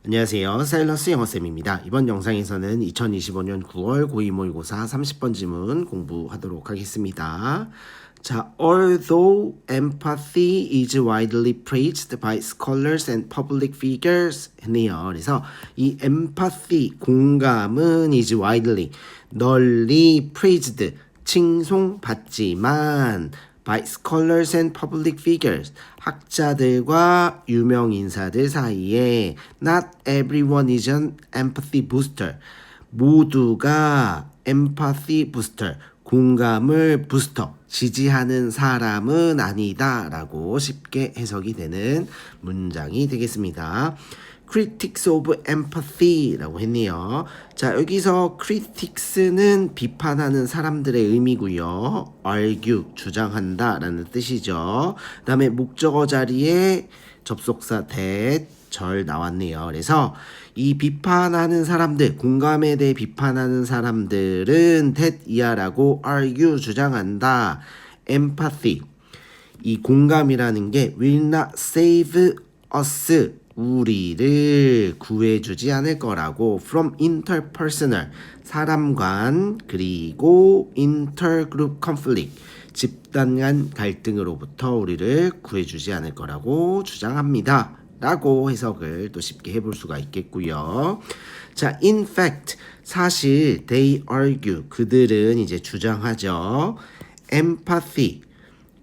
안녕하세요. 사일러스 영어쌤입니다. 이번 영상에서는 2025년 9월 고2 모의고사 30번 지문 공부하도록 하겠습니다. 자, although empathy is widely praised by scholars and public figures 했네요. 그래서 이 empathy, 공감은 is widely, 널리 praised, 칭송받지만 by scholars and public figures, 학자들과 유명 인사들 사이에 not everyone is an empathy booster, 모두가 empathy booster, 공감을 부스터, 지지하는 사람은 아니다 라고 쉽게 해석이 되는 문장이 되겠습니다. critics of empathy 라고 했네요. 자, 여기서 critics는 비판하는 사람들의 의미고요. argue, 주장한다 라는 뜻이죠. 그 다음에 목적어 자리에 접속사 that, 절 나왔네요. 그래서 이 비판하는 사람들, 공감에 대해 비판하는 사람들은 that 이하라고 argue, 주장한다. empathy, 이 공감이라는 게 will not save us, 우리를 구해주지 않을 거라고 from interpersonal, 사람 간, 그리고 intergroup conflict, 집단 간 갈등으로부터 우리를 구해주지 않을 거라고 주장합니다 라고 해석을 또 쉽게 해볼 수가 있겠고요. 자, in fact, 사실 they argue, 그들은 이제 주장하죠. empathy,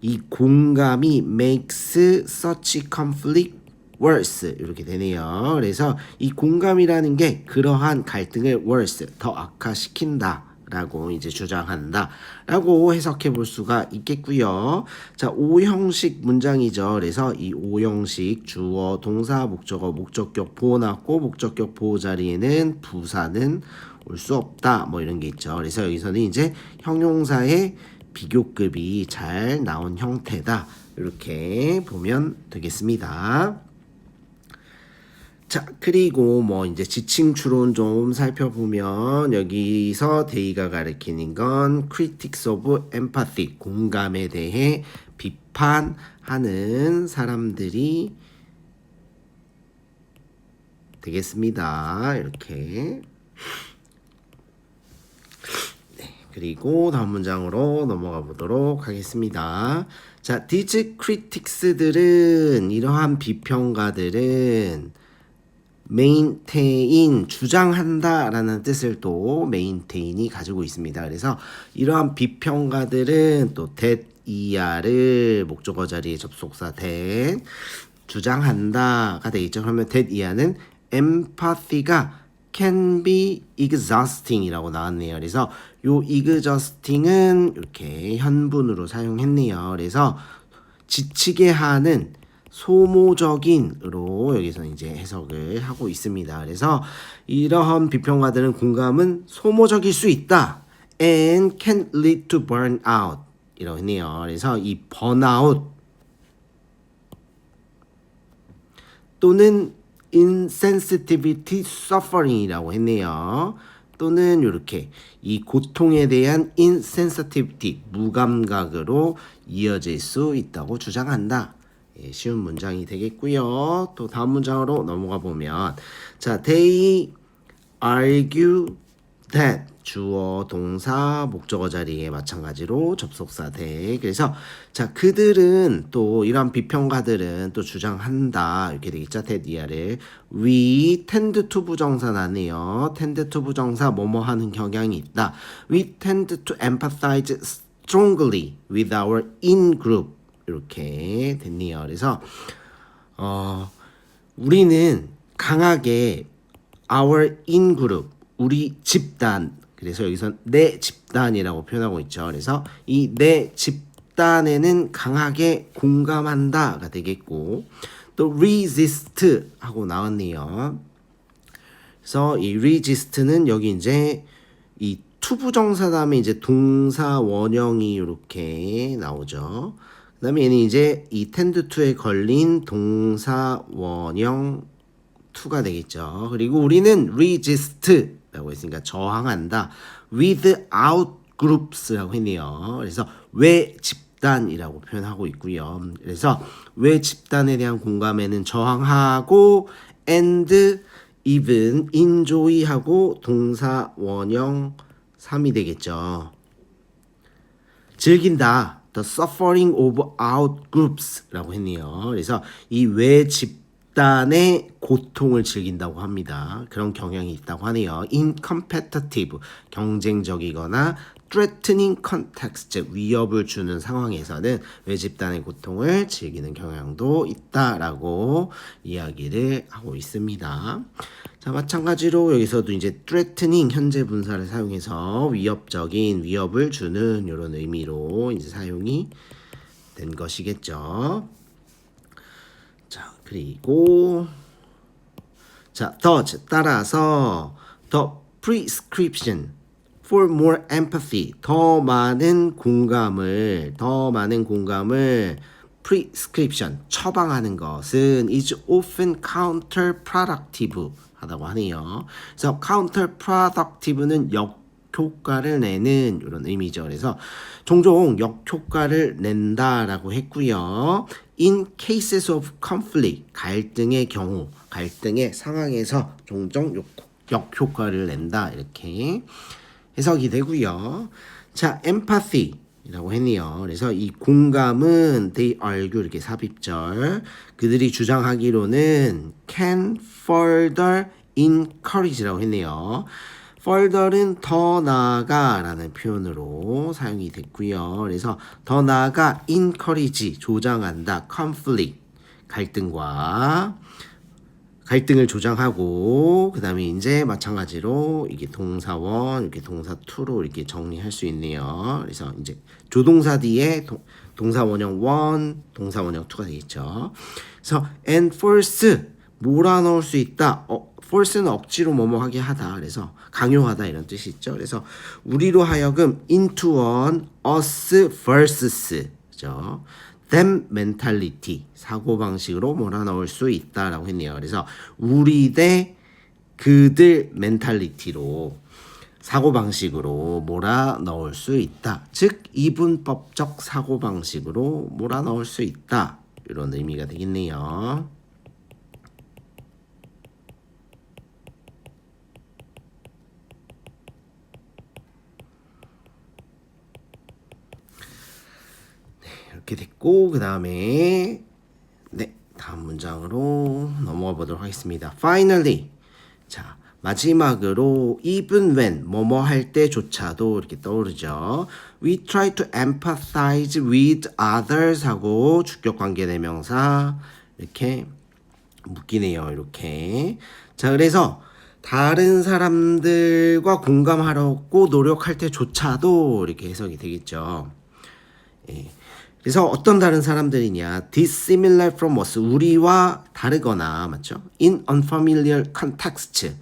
이 공감이 makes such conflict worse, 이렇게 되네요. 그래서 이 공감이라는 게 그러한 갈등을 worse, 더 악화시킨다 라고 이제 주장한다 라고 해석해 볼 수가 있겠고요. 자, 5형식 문장이죠. 그래서 이 5형식 주어, 동사, 목적어, 목적격 보호 나왔고 목적격 보호 자리에는 부사는 올 수 없다 뭐 이런 게 있죠. 그래서 여기서는 이제 형용사의 비교급이 잘 나온 형태다 이렇게 보면 되겠습니다. 자, 그리고 뭐 이제 지칭 추론 좀 살펴보면 여기서 데이가 가리키는 건 critics of empathy, 공감에 대해 비판하는 사람들이 되겠습니다. 이렇게. 네, 그리고 다음 문장으로 넘어가 보도록 하겠습니다. 자, these critics들은, 이러한 비평가들은 maintain, 주장한다 라는 뜻을 또 maintain이 가지고 있습니다. 그래서 이러한 비평가들은 또 that 이하를 목적어 자리에 접속사 that, 주장한다가 되겠죠. 그러면 that 이하는 empathy가 can be exhausting 이라고 나왔네요. 그래서 요 exhausting은 이렇게 현분으로 사용했네요. 그래서 지치게 하는, 소모적인으로 여기서 이제 해석을 하고 있습니다. 그래서 이러한 비평가들은 공감은 소모적일 수 있다. and can lead to burnout 이라고 했네요. 그래서 이 burnout 또는 insensitivity suffering이라고 했네요. 또는 이렇게 이 고통에 대한 insensitivity, 무감각으로 이어질 수 있다고 주장한다. 예, 쉬운 문장이 되겠고요. 또 다음 문장으로 넘어가 보면, 자, they argue that, 주어, 동사, 목적어 자리에 마찬가지로 접속사 that. 그래서 자, 그들은 또 이러한 비평가들은 또 주장한다 이렇게 되겠죠. that 이하를 we tend to 부정사 나네요. tend to 부정사 뭐뭐 하는 경향이 있다. we tend to empathize strongly with our in-group 이렇게 됐네요. 그래서 우리는 강하게 our in-group, 우리 집단, 그래서 여기서 내 집단이라고 표현하고 있죠. 그래서 이 내 집단에는 강하게 공감한다가 되겠고, 또 resist 하고 나왔네요. 그래서 이 resist는 여기 이제 이 투부정사 다음에 이제 동사 원형이 이렇게 나오죠. 그 다음에 얘는 이제 이 tend to에 걸린 동사 원형 to가 되겠죠. 그리고 우리는 resist 라고 했으니까 저항한다. without groups라고 했네요. 그래서 왜 집단이라고 표현하고 있고요. 그래서 왜 집단에 대한 공감에는 저항하고 and even, enjoy하고 동사 원형 3이 되겠죠. 즐긴다. The suffering of outgroups 라고 했네요. 그래서 이 외 집단의 고통을 즐긴다고 합니다. 그런 경향이 있다고 하네요. incompetitive, 경쟁적이거나 threatening context, 위협을 주는 상황에서는 외 집단의 고통을 즐기는 경향도 있다라고 이야기를 하고 있습니다. 자, 마찬가지로 여기서도 이제 threatening 현재 분사를 사용해서 위협적인, 위협을 주는 이런 의미로 이제 사용이 된 것이겠죠. 자, 그리고 자, thus 따라서 the prescription for more empathy, 더 많은 공감을 prescription, 처방하는 것은 is often counterproductive 하다고 하네요. 그래서 counterproductive는 역효과를 내는 이런 의미죠. 그래서 종종 역효과를 낸다라고 했고요. In cases of conflict, 갈등의 경우, 갈등의 상황에서 종종 역효과를 낸다 이렇게 해석이 되고요. 자, empathy 이라고 했네요. 그래서 이 공감은 they argue 이렇게 삽입절, 그들이 주장하기로는 can further encourage라고 했네요. further는 더 나아가라는 표현으로 사용이 됐고요. 그래서 더 나아가 encourage 조장한다, conflict 갈등을 조장하고, 그 다음에 이제 마찬가지로 이게 동사원, 이렇게 동사 투로 이렇게 정리할 수 있네요. 그래서 이제 조동사 뒤에 동사 원형 1, 동사 원형 2가 되겠죠. 그래서 and force, 몰아넣을 수 있다. force는 억지로 뭐뭐 하게 하다. 그래서 강요하다 이런 뜻이 있죠. 그래서 우리로 하여금 into one, us versus, 그죠? them mentality, 사고방식으로 몰아넣을 수 있다라고 했네요. 그래서 우리 대 그들 멘탈리티로, 사고방식으로 몰아넣을 수 있다. 즉 이분법적 사고방식으로 몰아넣을 수 있다. 이런 의미가 되겠네요. 이렇게 됐고, 그 다음에 다음 문장으로 넘어가 보도록 하겠습니다. Finally, 자, 마지막으로 even when, 뭐뭐 할 때조차도 이렇게 떠오르죠. We try to empathize with others 하고 주격관계대명사 이렇게 묶이네요. 이렇게. 자, 그래서 다른 사람들과 공감하려고 노력할 때조차도 이렇게 해석이 되겠죠. 예. 그래서 어떤 다른 사람들이냐, dissimilar from us, 우리와 다르거나, 맞죠? in unfamiliar context,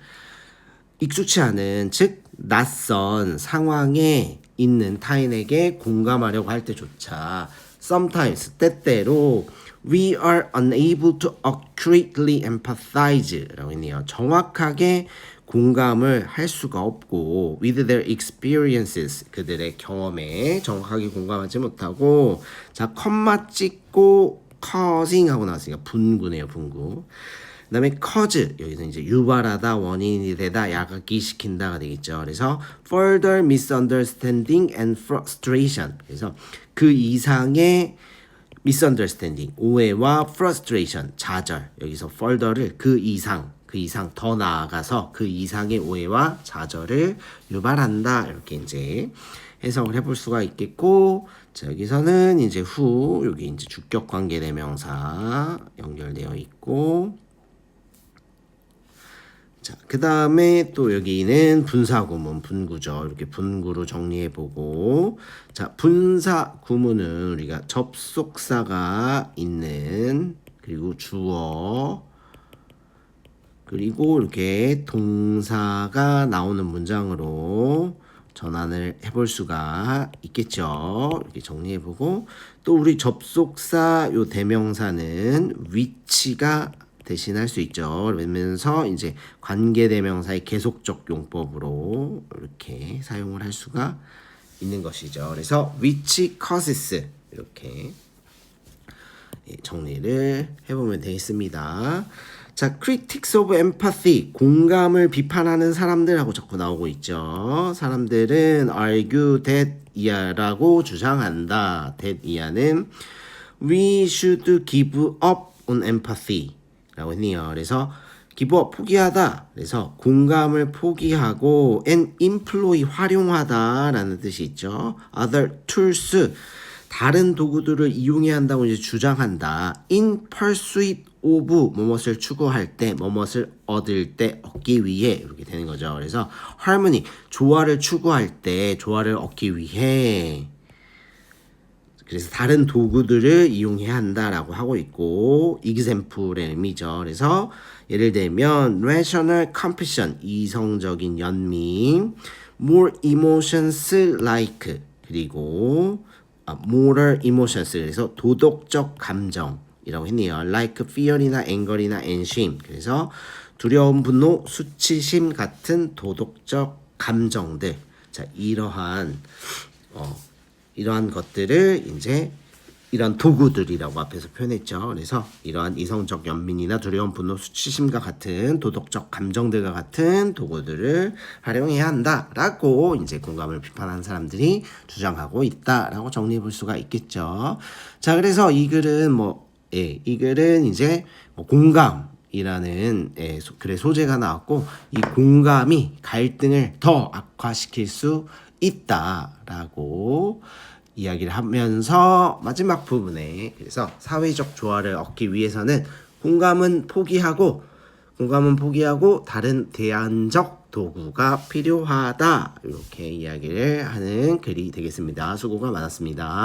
익숙치 않은, 즉 낯선 상황에 있는 타인에게 공감하려고 할 때조차 sometimes, 때때로 we are unable to accurately empathize 라고 했네요. 정확하게 공감을 할 수가 없고 with their experiences, 그들의 경험에 정확하게 공감하지 못하고, 자, 컴마 찍고 causing 하고 나왔으니까 분구네요. 분구. 그 다음에 cause, 여기서 이제 유발하다, 원인이 되다, 야기시킨다가 되겠죠. 그래서 further misunderstanding and frustration, 그래서 그 이상의 misunderstanding, 오해와 frustration, 좌절, 여기서 further를 그 이상 더 나아가서 그 이상의 오해와 좌절을 유발한다. 이렇게 이제 해석을 해볼 수가 있겠고, 자, 여기서는 이제 후, 여기 이제 주격 관계 대명사 연결되어 있고, 자, 그 다음에 또 여기는 분사구문, 분구죠. 이렇게 분구로 정리해보고, 자, 분사구문은 우리가 접속사가 있는, 그리고 주어, 그리고 이렇게 동사가 나오는 문장으로 전환을 해볼 수가 있겠죠. 이렇게 정리해보고, 또 우리 접속사 요 대명사는 위치가 대신할 수 있죠. 그러면서 이제 관계대명사의 계속적 용법으로 이렇게 사용을 할 수가 있는 것이죠. 그래서 which causes 이렇게 정리를 해보면 되겠습니다. 자, critics of empathy, 공감을 비판하는 사람들하고 자꾸 나오고 있죠. 사람들은 argue that 이하라고 주장한다. that 이하는 we should give up on empathy 라고 했네요. 그래서 give up, 포기하다. 그래서 공감을 포기하고 and employ, 활용하다 라는 뜻이 있죠. other tools, 다른 도구들을 이용해야 한다고 이제 주장한다. in pursuit of, 뭐뭇을 추구할 때, 뭐뭇을 얻을 때, 얻기 위해 이렇게 되는 거죠. 그래서 harmony, 조화를 추구할 때, 조화를 얻기 위해 그래서 다른 도구들을 이용해야 한다라고 하고 있고 example의 의미죠. 그래서 예를 들면 rational compassion, 이성적인 연민, more emotions like, 그리고 moral emotions, 그래서 도덕적 감정이라고 했네요. like fear이나 anger이나 shame, 그래서 두려움, 분노, 수치심 같은 도덕적 감정들. 자, 이러한 것들을 이제 이런 도구들이라고 앞에서 표현했죠. 그래서 이러한 이성적 연민이나 두려움, 분노, 수치심과 같은 도덕적 감정들과 같은 도구들을 활용해야 한다라고 이제 공감을 비판하는 사람들이 주장하고 있다라고 정리해 볼 수가 있겠죠. 자, 그래서 이 글은 이 글은 이제 공감이라는 글의 소재가 나왔고, 이 공감이 갈등을 더 악화시킬 수 있다라고 이야기를 하면서 마지막 부분에, 그래서 사회적 조화를 얻기 위해서는 공감은 포기하고 다른 대안적 도구가 필요하다, 이렇게 이야기를 하는 글이 되겠습니다. 수고가 많았습니다.